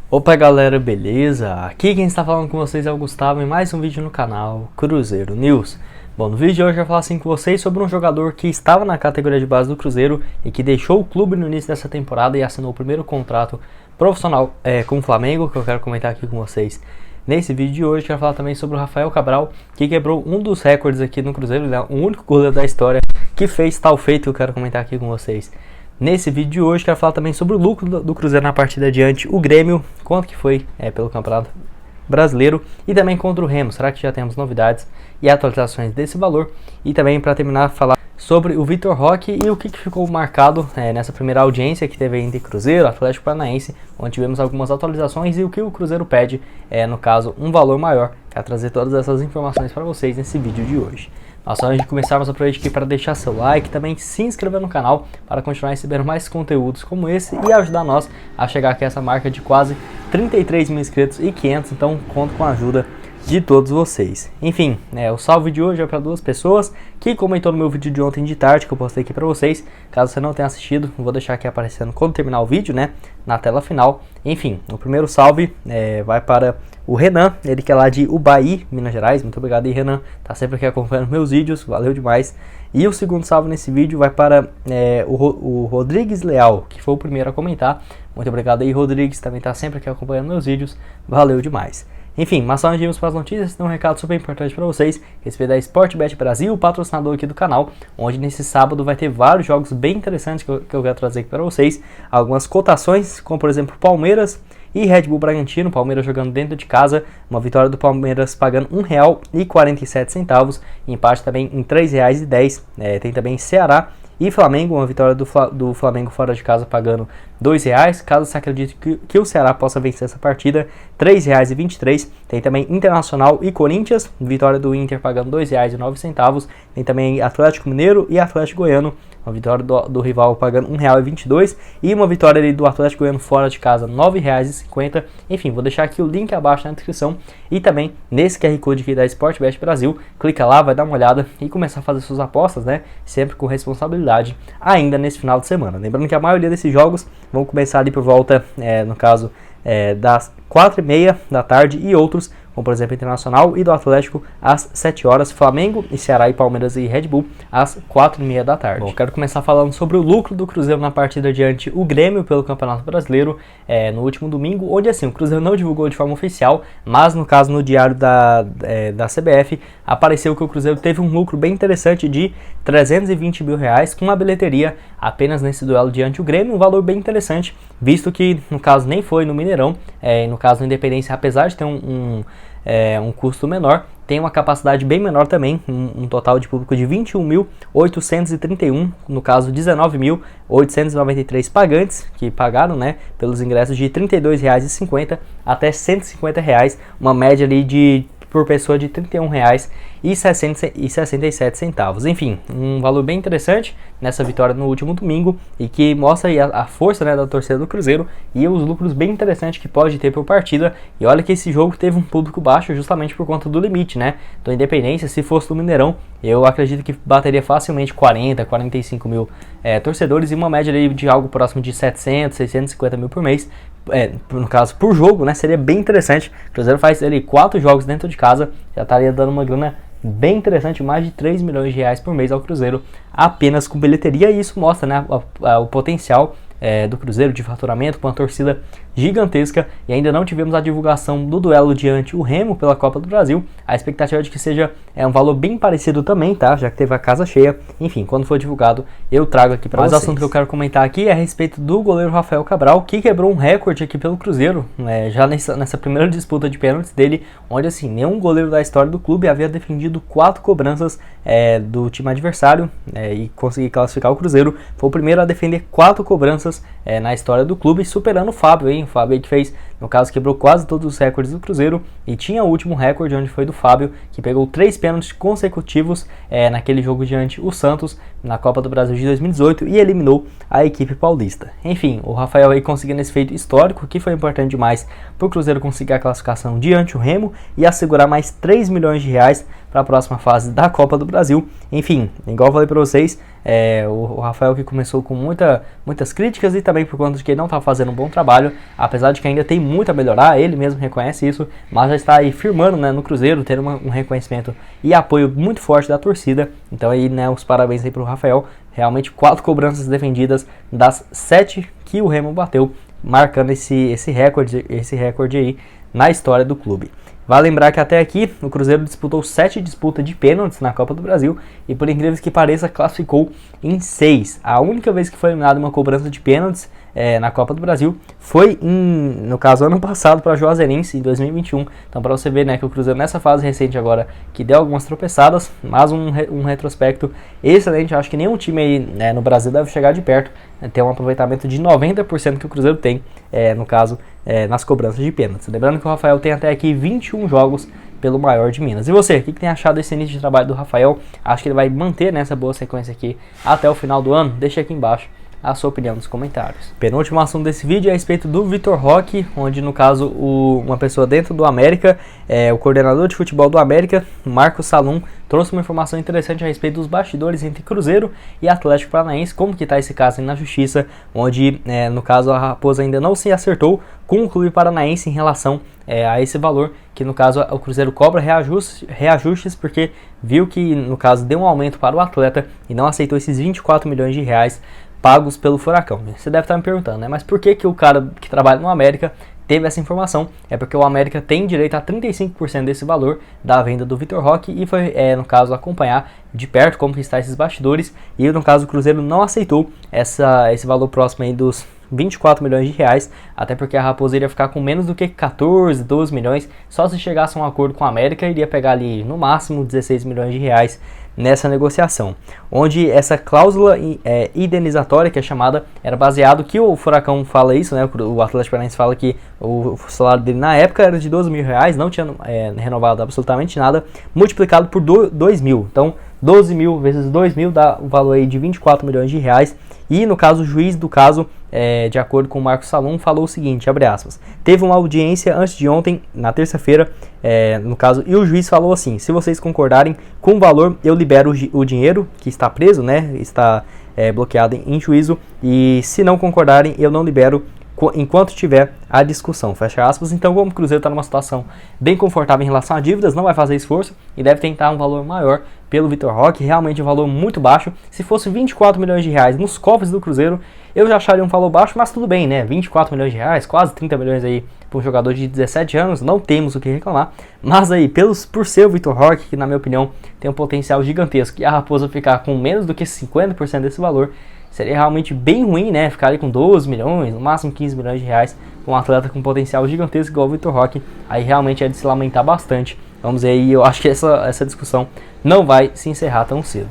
Opa galera, beleza? Aqui quem está falando com vocês é o Gustavo em mais um vídeo no canal Cruzeiro News. Bom, no vídeo de hoje eu vou falar assim com vocês sobre um jogador que estava na categoria de base do Cruzeiro e que deixou o clube no início dessa temporada e assinou o primeiro contrato profissional com o Flamengo, que eu quero comentar aqui com vocês. Nesse vídeo de hoje eu quero falar também sobre o Rafael Cabral, que quebrou um dos recordes aqui no Cruzeiro, né? O único goleiro da história que fez tal feito que eu quero comentar aqui com vocês. Nesse vídeo de hoje, quero falar também sobre o lucro do Cruzeiro na partida diante o Grêmio, quanto que foi pelo Campeonato Brasileiro e também contra o Remo. Será que já temos novidades e atualizações desse valor? E também, para terminar, falar sobre o Vitor Roque e o que ficou marcado nessa primeira audiência que teve entre Cruzeiro e Atlético Paranaense, onde tivemos algumas atualizações e o que o Cruzeiro pede, no caso, um valor maior. Quero trazer todas essas informações para vocês nesse vídeo de hoje. Mas antes de começarmos, aproveite aqui para deixar seu like e também se inscrever no canal para continuar recebendo mais conteúdos como esse e ajudar nós a chegar aqui a essa marca de quase 33 mil inscritos e 500, então conto com a ajuda de todos vocês. Enfim, o salve de hoje é para duas pessoas que comentou no meu vídeo de ontem de tarde que eu postei aqui para vocês. Caso você não tenha assistido, vou deixar aqui aparecendo quando terminar o vídeo, na tela final. Enfim, o primeiro salve vai para o Renan, ele que é lá de Ubaí, Minas Gerais. Muito obrigado aí, Renan, tá sempre aqui acompanhando meus vídeos, valeu demais. E o segundo salve nesse vídeo vai para o Rodrigues Leal, que foi o primeiro a comentar. Muito obrigado aí, Rodrigues, também tá sempre aqui acompanhando meus vídeos, valeu demais. Enfim, mas só antes de irmos para as notícias, tem um recado super importante para vocês, respeito da Sportbet Brasil, o patrocinador aqui do canal, onde nesse sábado vai ter vários jogos bem interessantes que eu quero trazer aqui para vocês. Algumas cotações, como por exemplo Palmeiras e Red Bull Bragantino, Palmeiras jogando dentro de casa, uma vitória do Palmeiras pagando R$ 1,47, empate também em R$ 3,10, tem também Ceará e Flamengo, uma vitória do Flamengo fora de casa pagando R$ 2,00. Caso você acredite que o Ceará possa vencer essa partida, R$ 3,23. Tem também Internacional e Corinthians, vitória do Inter pagando R$ 2,09. Tem também Atlético Mineiro e Atlético Goiano, uma vitória do rival pagando R$ 1,22. E uma vitória ali do Atlético Goiano fora de casa, R$ 9,50. Enfim, vou deixar aqui o link abaixo na descrição. E também nesse QR Code aqui da Sportbet Brasil, clica lá, vai dar uma olhada e começar a fazer suas apostas, sempre com responsabilidade, ainda nesse final de semana. Lembrando que a maioria desses jogos vão começar ali por volta, no caso, das 4h30 da tarde e outros, como por exemplo Internacional e do Atlético às 7 horas, Flamengo e Ceará e Palmeiras e Red Bull às 4h30 da tarde. Bom, quero começar falando sobre o lucro do Cruzeiro na partida diante o Grêmio pelo Campeonato Brasileiro no último domingo, onde assim, o Cruzeiro não divulgou de forma oficial, mas no caso no diário da CBF apareceu que o Cruzeiro teve um lucro bem interessante de R$ 320 mil com uma bilheteria apenas nesse duelo diante o Grêmio, um valor bem interessante, visto que no caso nem foi no Mineirão, no caso no Independência, apesar de ter um custo menor, tem uma capacidade bem menor também, um total de público de 21.831, no caso 19.893 pagantes, que pagaram pelos ingressos de R$ 32,50 até R$ 150, uma média ali por pessoa de R$ 31,67. Enfim, um valor bem interessante nessa vitória no último domingo e que mostra aí a força da torcida do Cruzeiro e os lucros bem interessantes que pode ter por partida. E olha que esse jogo teve um público baixo justamente por conta do limite, do Independência. Se fosse do Mineirão, eu acredito que bateria facilmente 45 mil torcedores e uma média ali de algo próximo de 650 mil por mês. No caso, por jogo, seria bem interessante. O Cruzeiro faz ali 4 jogos dentro de casa, já estaria dando uma grana bem interessante, mais de 3 milhões de reais por mês ao Cruzeiro, apenas com bilheteria, e isso mostra o potencial do Cruzeiro de faturamento com uma torcida gigantesca. E ainda não tivemos a divulgação do duelo diante o Remo pela Copa do Brasil. A expectativa é de que seja um valor bem parecido também, já que teve a casa cheia. Enfim, quando for divulgado eu trago aqui para vocês. Mas o assunto que eu quero comentar aqui é a respeito do goleiro Rafael Cabral, que quebrou um recorde aqui pelo Cruzeiro, já nessa primeira disputa de pênaltis dele, onde assim, nenhum goleiro da história do clube havia defendido 4 cobranças do time adversário e conseguir classificar o Cruzeiro. Foi o primeiro a defender 4 cobranças na história do clube, superando o Fábio, O Fábio aí que fez, no caso, quebrou quase todos os recordes do Cruzeiro e tinha o último recorde, onde foi do Fábio, que pegou 3 pênaltis consecutivos naquele jogo diante o Santos, na Copa do Brasil de 2018, e eliminou a equipe paulista. Enfim, o Rafael aí conseguindo esse feito histórico, que foi importante demais para o Cruzeiro conseguir a classificação diante o Remo e assegurar mais 3 milhões de reais para a próxima fase da Copa do Brasil. Enfim, igual eu falei para vocês, o Rafael que começou com muitas críticas e também por conta de que ele não está fazendo um bom trabalho, apesar de que ainda tem muito a melhorar, ele mesmo reconhece isso, mas já está aí firmando, né, no Cruzeiro, tendo um reconhecimento e apoio muito forte da torcida. Então aí, né, os parabéns aí pro Rafael, realmente 4 cobranças defendidas das 7 que o Remo bateu, marcando esse recorde aí na história do clube. Vale lembrar que até aqui o Cruzeiro disputou 7 disputas de pênaltis na Copa do Brasil e, por incrível que pareça, classificou em 6. A única vez que foi eliminado uma cobrança de pênaltis na Copa do Brasil foi, no caso, ano passado para a Juazeirense, em 2021. Então, para você ver, né, que o Cruzeiro nessa fase recente agora, que deu algumas tropeçadas, mas um retrospecto excelente. Eu acho que nenhum time aí, né, no Brasil deve chegar de perto, né, ter um aproveitamento de 90% que o Cruzeiro tem, no caso, nas cobranças de pênaltis. Lembrando que o Rafael tem até aqui 21 jogos pelo maior de Minas. E você, o que tem achado desse início de trabalho do Rafael? Acho que ele vai manter nessa boa sequência aqui até o final do ano? Deixa aqui embaixo a sua opinião nos comentários. Penúltimo assunto desse vídeo é a respeito do Vitor Roque, onde no caso uma pessoa dentro do América, o coordenador de futebol do América, Marcos Salum, trouxe uma informação interessante a respeito dos bastidores entre Cruzeiro e Atlético Paranaense, como que está esse caso aí na justiça, onde no caso a Raposa ainda não se acertou com o clube paranaense em relação a esse valor, que no caso o Cruzeiro cobra reajustes porque viu que no caso deu um aumento para o atleta e não aceitou esses 24 milhões de reais pagos pelo Furacão. Você deve estar me perguntando, né? Mas por que o cara que trabalha no América teve essa informação? É porque o América tem direito a 35% desse valor da venda do Vitor Roque e foi, no caso, acompanhar de perto como que está esses bastidores e, no caso, o Cruzeiro não aceitou esse valor próximo aí dos 24 milhões de reais, até porque a Raposa iria ficar com menos do que 14, 12 milhões, só se chegasse a um acordo com a América, iria pegar ali, no máximo, 16 milhões de reais nessa negociação, onde essa cláusula indenizatória, que é chamada, era baseado que o Furacão fala isso, né, o Atlético Paranaense fala que o salário dele na época era de 12 mil reais, não tinha renovado absolutamente nada, multiplicado por 2 mil, então 12 mil vezes 2 mil dá o valor aí de 24 milhões de reais, e no caso o juiz do caso, de acordo com o Marcos Salum, falou o seguinte, abre aspas, teve uma audiência antes de ontem, na terça-feira, no caso, e o juiz falou assim, se vocês concordarem com o valor, eu libero o dinheiro que está preso, né, está bloqueado em juízo, e se não concordarem, eu não libero enquanto tiver a discussão, fecha aspas. Então, como o Cruzeiro está numa situação bem confortável em relação a dívidas, não vai fazer esforço e deve tentar um valor maior pelo Vitor Roque, realmente um valor muito baixo. Se fosse 24 milhões de reais nos cofres do Cruzeiro, eu já acharia um valor baixo, mas tudo bem, né? 24 milhões de reais, quase 30 milhões aí para um jogador de 17 anos, não temos o que reclamar. Mas aí, por ser o Vitor Roque, que na minha opinião tem um potencial gigantesco, e a Raposa ficar com menos do que 50% desse valor, seria realmente bem ruim, né? Ficar ali com 12 milhões, no máximo 15 milhões de reais, com um atleta com potencial gigantesco igual o Vitor Roque. Aí realmente é de se lamentar bastante. Vamos ver aí, eu acho que essa discussão não vai se encerrar tão cedo.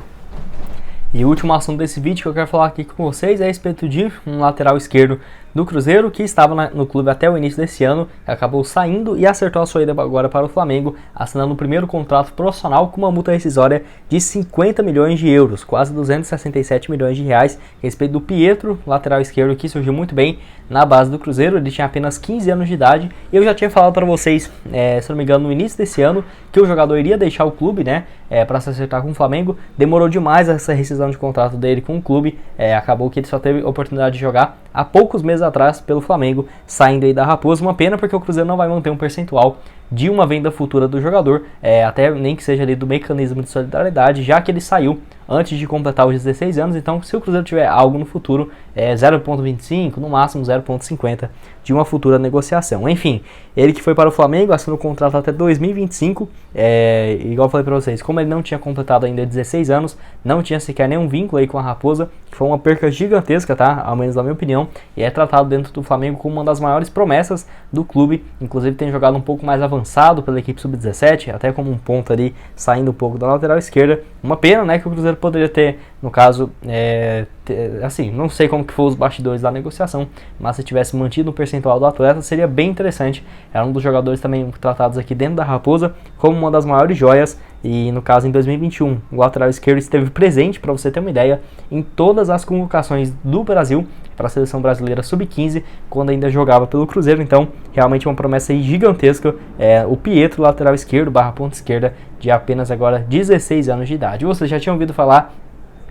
E o último assunto desse vídeo que eu quero falar aqui com vocês é a respeito de um lateral esquerdo do Cruzeiro que estava no clube até o início desse ano, acabou saindo e acertou a sua ida agora para o Flamengo, assinando o primeiro contrato profissional com uma multa rescisória de 50 milhões de euros, quase 267 milhões de reais, a respeito do Pietro, lateral esquerdo que surgiu muito bem na base do Cruzeiro. Ele tinha apenas 15 anos de idade e eu já tinha falado para vocês, se não me engano, no início desse ano, que o jogador iria deixar o clube, né, para se acertar com o Flamengo. Demorou demais essa rescisão de contrato dele com o clube, acabou que ele só teve oportunidade de jogar há poucos meses atrás pelo Flamengo, saindo aí da Raposa. Uma pena porque o Cruzeiro não vai manter um percentual de uma venda futura do jogador, até nem que seja ali do mecanismo de solidariedade, já que ele saiu antes de completar os 16 anos, então se o Cruzeiro tiver algo no futuro, 0,25, no máximo 0,50 de uma futura negociação. Enfim, ele que foi para o Flamengo, assinou o contrato até 2025, igual eu falei para vocês, como ele não tinha completado ainda 16 anos, não tinha sequer nenhum vínculo aí com a Raposa, que foi uma perca gigantesca, tá? Ao menos na minha opinião, e é tratado dentro do Flamengo como uma das maiores promessas do clube, inclusive tem jogado um pouco mais avançado pela equipe sub-17, até como um ponto ali, saindo um pouco da lateral esquerda. Uma pena, né, que o Cruzeiro poderia ter, no caso, assim, não sei como que foram os bastidores da negociação, mas se tivesse mantido o percentual do atleta, seria bem interessante. Era um dos jogadores também tratados aqui dentro da Raposa como uma das maiores joias, e no caso em 2021, o lateral esquerdo esteve presente, para você ter uma ideia, em todas as convocações do Brasil para a seleção brasileira sub-15, quando ainda jogava pelo Cruzeiro. Então, realmente uma promessa aí gigantesca, o Pietro, lateral esquerdo, /ponta esquerda, de apenas agora 16 anos de idade. Você já tinha ouvido falar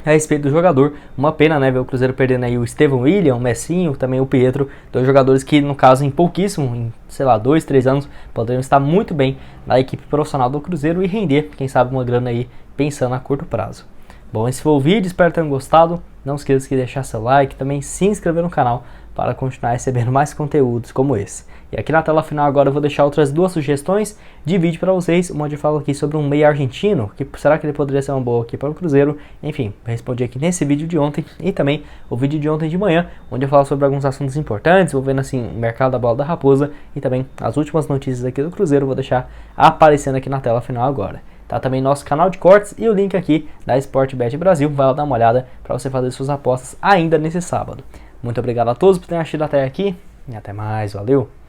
a respeito do jogador. Uma pena, né, ver o Cruzeiro perdendo aí o Estevão William, o Messinho, também o Pietro, dois jogadores que, no caso, em pouquíssimo, em, sei lá, 2, 3 anos, poderiam estar muito bem na equipe profissional do Cruzeiro e render, quem sabe, uma grana aí, pensando a curto prazo. Bom, esse foi o vídeo, espero que tenham gostado. Não esqueça de deixar seu like, também se inscrever no canal para continuar recebendo mais conteúdos como esse. E aqui na tela final agora eu vou deixar outras duas sugestões de vídeo para vocês, onde eu falo aqui sobre um meia argentino, que será que ele poderia ser uma boa aqui para o Cruzeiro? Enfim, eu respondi aqui nesse vídeo de ontem e também o vídeo de ontem de manhã, onde eu falo sobre alguns assuntos importantes, envolvendo assim o mercado da bola da Raposa e também as últimas notícias aqui do Cruzeiro, vou deixar aparecendo aqui na tela final agora. Tá também nosso canal de cortes e o link aqui da Sportbet Brasil, vai lá dar uma olhada para você fazer suas apostas ainda nesse sábado. Muito obrigado a todos por terem assistido até aqui e até mais, valeu!